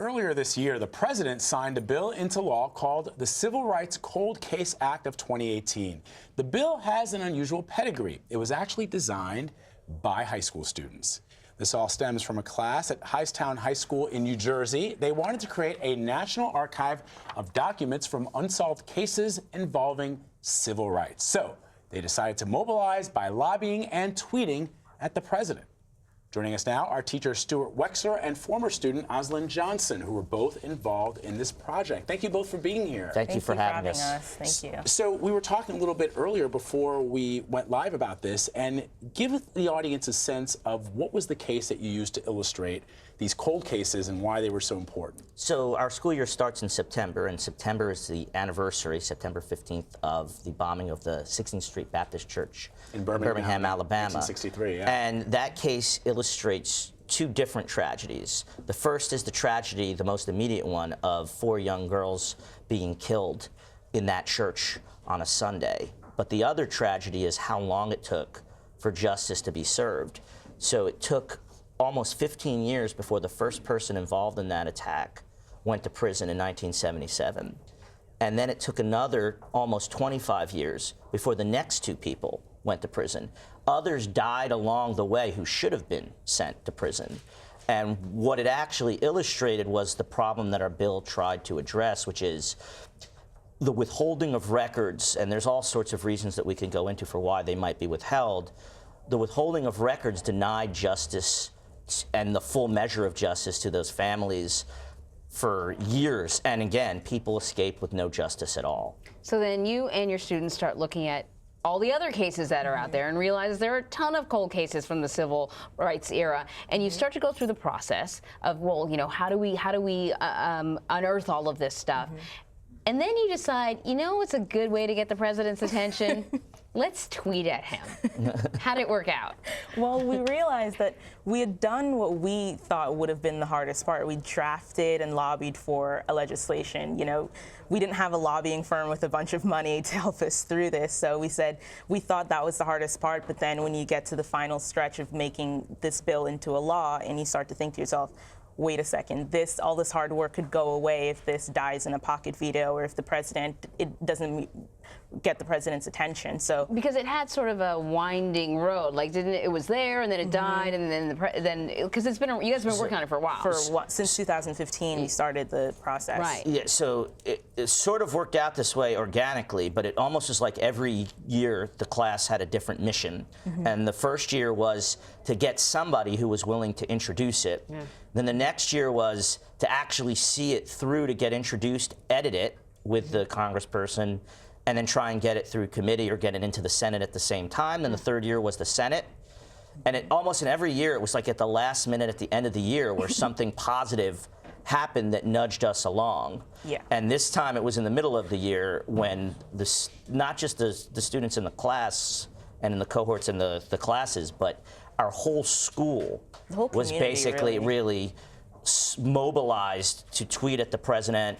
Earlier this year, the president signed a bill into law called the Civil Rights Cold Case Act of 2018. The bill has an unusual pedigree. It was actually designed by high school students. This all stems from a class at Hightstown High School in New Jersey. They wanted to create a national archive of documents from unsolved cases involving civil rights. So they decided to mobilize by lobbying and tweeting at the president. Joining us now are teacher Stuart Wexler and former student Oslene Johnson, who were both involved in this project. Thank you both for being here. Thank you for having us. Thank you. So we were talking a little bit earlier before we went live about this, and give the audience a sense of what was the case that you used to illustrate these cold cases and why they were so important. So our school year starts in September, and September is the anniversary, September 15th, of the bombing of the 16th Street Baptist Church in Birmingham, Alabama. 1963, yeah. And that case illustrates two different tragedies. The first is the tragedy, the most immediate one, of 4 young girls being killed in that church on a Sunday. But the other tragedy is how long it took for justice to be served. So it took almost 15 years before the first person involved in that attack went to prison in 1977. And then it took another almost 25 years before the next 2 people went to prison. Others died along the way who should have been sent to prison. And what it actually illustrated was the problem that our bill tried to address, which is the withholding of records, and there's all sorts of reasons that we can go into for why they might be withheld. The withholding of records denied justice and the full measure of justice to those families for years. And again, people escape with no justice at all. So then you and your students start looking at all the other cases that are out there and realize there are a ton of cold cases from the civil rights era, and you start to go through the process of, well, you know, how do we unearth all of this stuff? And then you decide, you know, it's a good way to get the president's attention. Let's tweet at him. How did it work out? Well, we realized that we had done what we thought would have been the hardest part. We drafted and lobbied for a legislation. You know, we didn't have a lobbying firm with a bunch of money to help us through this. So we said we thought that was the hardest part. But then when you get to the final stretch of making this bill into a law, and you start to think to yourself, wait a second, all this hard work could go away if this dies in a pocket veto, or if the president, it doesn't get the president's attention. So because it had sort of a winding road, like it was there and then it died, and then because it's been you guys have been working on it for a while. Since 2015 we started the process. Right. Yeah, so it sort of worked out this way organically, but it almost was like every year the class had a different mission. And the first year was to get somebody who was willing to introduce it. Then the next year was to actually see it through, to get introduced, edit it with the congressperson, and then try and get it through committee or get it into the Senate at the same time. Then the third year was the Senate. And almost in every year, it was like at the last minute at the end of the year where something positive happened that nudged us along. Yeah. And this time it was in the middle of the year when not just the students in the class and in the cohorts in the classes, but our whole school was basically really mobilized to tweet at the president,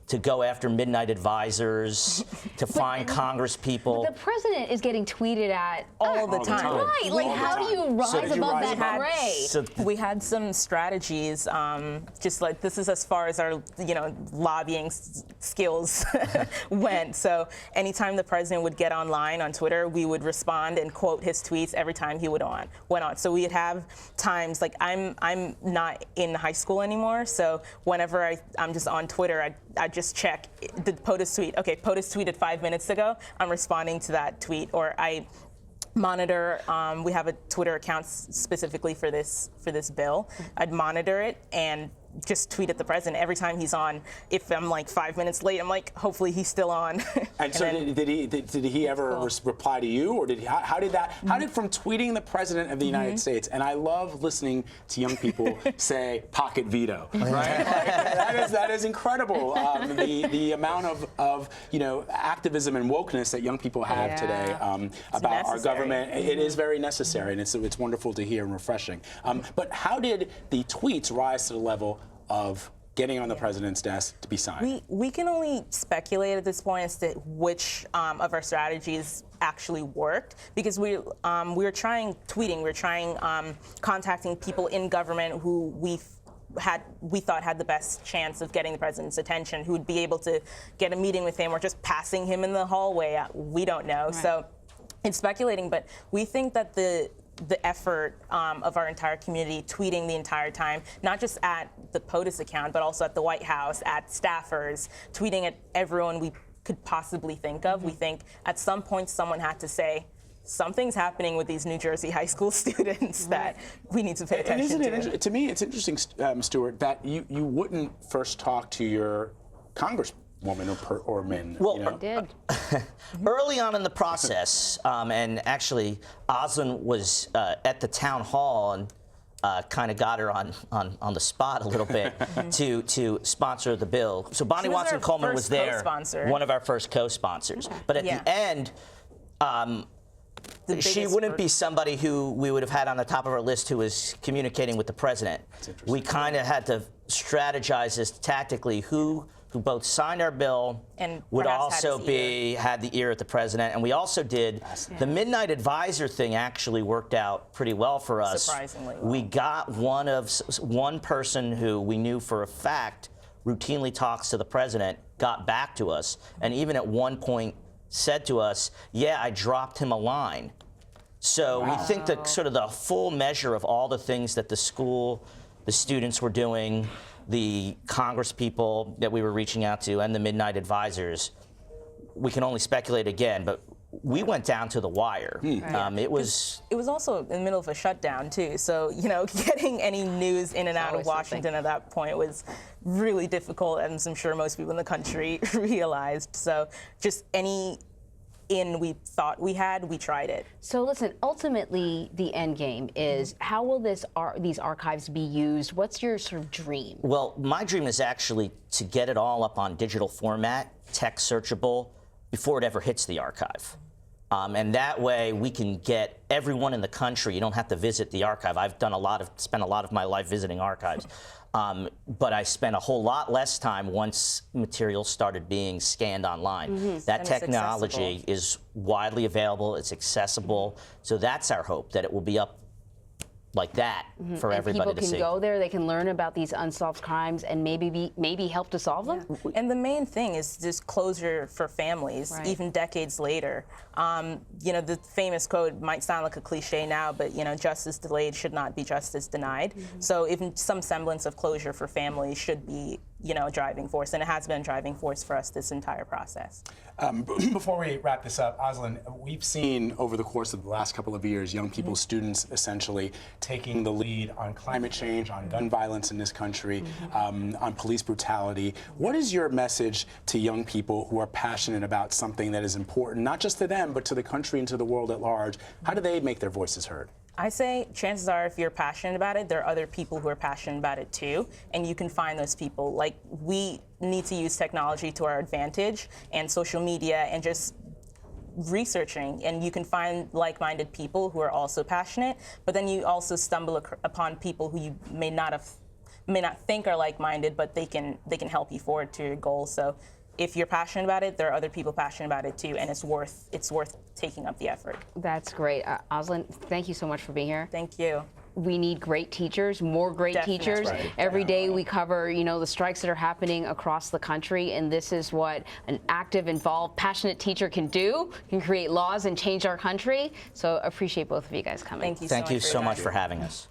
to go after midnight advisors, to find Congress people. But the president is getting tweeted at all the time. Right, like how do you rise above that fray? So we had some strategies, just like this is as far as our, lobbying skills went. So anytime the president would get online on Twitter, we would respond and quote his tweets every time he went on. So we'd have times, like I'm not in high school anymore, so whenever I'm just on Twitter, I just check the POTUS tweet. Okay, POTUS tweeted 5 minutes ago. I'm responding to that tweet, or I monitor. We have a Twitter account specifically for this bill. I'd monitor it and just tweet at the president every time he's on. If I'm like 5 minutes late, I'm like, hopefully he's still on. And so did he ever reply to you, or how did from tweeting the president of the United States? And I love listening to young people say pocket veto, right? Like, that is incredible. The amount of activism and wokeness that young people have today about our government. It is very necessary, and it's wonderful to hear and refreshing. But how did the tweets rise to the level of getting on the president's desk to be signed? We can only speculate at this point as to which of our strategies actually worked, because we were trying tweeting, we were trying contacting people in government who we we thought had the best chance of getting the president's attention, who would be able to get a meeting with him or just passing him in the hallway. We don't know. Right. So it's speculating, but we think that the effort of our entire community tweeting the entire time, not just at the POTUS account, but also at the White House, at staffers, tweeting at everyone we could possibly think of. We think at some point someone had to say, something's happening with these New Jersey high school students that we need to pay attention to. To me, it's interesting, Stuart, that you wouldn't first talk to your congresswoman or men. Well, you know? Did. Early on in the process, and actually, Oslene was at the town hall and kind of got her on the spot a little bit to sponsor the bill. So Bonnie Watson Coleman was there, one of our first co-sponsors. But at the end, she wouldn't be somebody who we would have had on the top of our list who was communicating with the president. We kind of had to strategize this tactically who both signed our bill and would also had the ear at the president. And we also did the Midnight Advisor thing actually worked out pretty well for us. Surprisingly well. We got one person who we knew for a fact routinely talks to the president, got back to us, and even at one point said to us, yeah, I dropped him a line. So we think that sort of the full measure of all the things that the school, the students were doing, the Congress people that we were reaching out to, and the Midnight Advisors, we can only speculate again, but we went down to the wire. It was also in the middle of a shutdown too, so getting any news in and out of Washington at that point was really difficult, as I'm sure most people in the country realized. So just any we thought we had, we tried it. So listen, ultimately the end game is how will these archives be used? What's your sort of dream? Well, my dream is actually to get it all up on digital format, text searchable, before it ever hits the archive. And that way we can get everyone in the country. You don't have to visit the archive. I've spent a lot of my life visiting archives. But I spent a whole lot less time once materials started being scanned online. That technology is widely available, it's accessible. So that's our hope, that it will be up like that for everybody to see. People can go there, they can learn about these unsolved crimes and maybe help to solve them? And the main thing is just closure for families, even decades later. The famous quote might sound like a cliche now, but justice delayed should not be justice denied. So even some semblance of closure for families should be a driving force, and it has been a driving force for us this entire process. Before we wrap this up, Oslene, we've seen over the course of the last couple of years young people, students essentially taking the lead on climate change, on gun violence in this country, on police brutality. What is your message to young people who are passionate about something that is important, not just to them, but to the country and to the world at large? How do they make their voices heard? I say chances are if you're passionate about it, there are other people who are passionate about it too, and you can find those people. Like, we need to use technology to our advantage and social media and just researching, and you can find like-minded people who are also passionate, but then you also stumble upon people who you may not think are like-minded, but they can help you forward to your goals. So if you're passionate about it, there are other people passionate about it too, and it's worth taking up the effort. That's great. Oslene, thank you so much for being here. Thank you. We need great teachers, more great teachers. Every day we cover, the strikes that are happening across the country, and this is what an active, involved, passionate teacher can do, can create laws and change our country. So appreciate both of you guys coming. Thank you so much for having us.